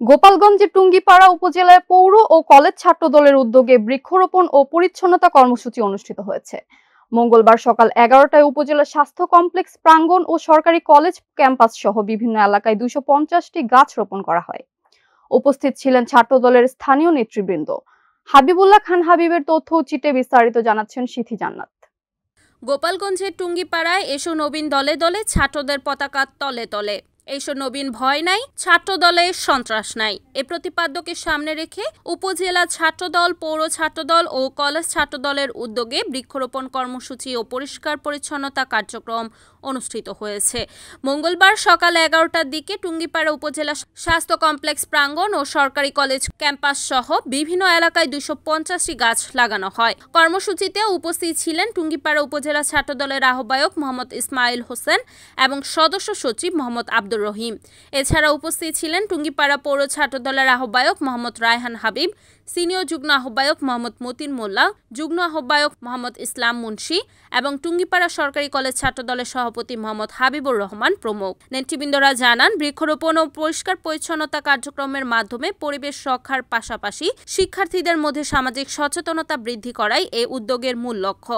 গোপালগঞ্জের টুঙ্গিপাড়া উপজেলায় পৌর ও কলেজ ছাত্র দলের উদ্যোগে বৃক্ষরোপণ ও পরিচ্ছন্নতা কর্মসূচি অনুষ্ঠিত হয়েছে। মঙ্গলবার সকাল 11টায় উপজেলা স্বাস্থ্য কমপ্লেক্স প্রাঙ্গণ ও সরকারি কলেজ ক্যাম্পাস সহ বিভিন্ন এলাকায় 250টি গাছ রোপণ করা হয়। উপস্থিত ছিলেন ছাত্র দলের স্থানীয় নেতৃবৃন্দ। হাবিবুল্লাহ খান হাবিবের তথ্য চিটে বিস্তারিত জানাচ্ছেন সিথি জান্নাত। গোপালগঞ্জের টুঙ্গিপাড়ায় এসো নবীন দলে দলে ছাত্রদের পতাকা তলে তলে, এসো নবীন ভয় নাই, ছাত্র দলে সন্ত্রাস নাই। এ প্রতিপাদ্যকে সামনে রেখে উপজেলা ছাত্রদল, পৌর ছাত্রদল ও কলেজ ছাত্রদলের উদ্যোগে বৃক্ষরোপণ কর্মসূচি ও পরিষ্কার পরিচ্ছন্নতা কার্যক্রম অনুষ্ঠিত হয়েছে। মঙ্গলবার সকাল 11টার দিকে টুঙ্গিপাড়া উপজেলা স্বাস্থ্য কমপ্লেক্স প্রাঙ্গণ ও সরকারি কলেজ ক্যাম্পাস সহ বিভিন্ন এলাকায় 250টি গাছ লাগানো হয়। কর্মসূচিতে উপস্থিত ছিলেন টুঙ্গিপাড়া উপজেলা ছাত্রদলের আহ্বায়ক মোহাম্মদ ইসমাইল হোসেন এবং সদস্য সচিব মোহাম্মদ আব্দুর রহিম। এছাড়া উপস্থিত ছিলেন টুঙ্গিপাড়া পৌর ছাত্রদলের আহ্বায়ক মোহাম্মদ রায়হান হাবিব, সিনিয়র যুগ্ম আহ্বায়ক মোহাম্মদ মতিন মোল্লা, যুগ্ম আহ্বায়ক মোহাম্মদ ইসলাম মুন্সি এবং টুঙ্গিপাড়া সরকারি কলেজ ছাত্রদলের সভাপতি মোহাম্মদ হাবিবুর রহমান প্রমুখ। নেতৃবৃন্দরা জানান, বৃক্ষরোপণ ও পরিষ্কার পরিচ্ছন্নতা কার্যক্রমের মাধ্যমে পরিবেশ রক্ষার পাশাপাশি শিক্ষার্থীদের মধ্যে সামাজিক সচেতনতা বৃদ্ধি করাই এই উদ্যোগের মূল লক্ষ্য।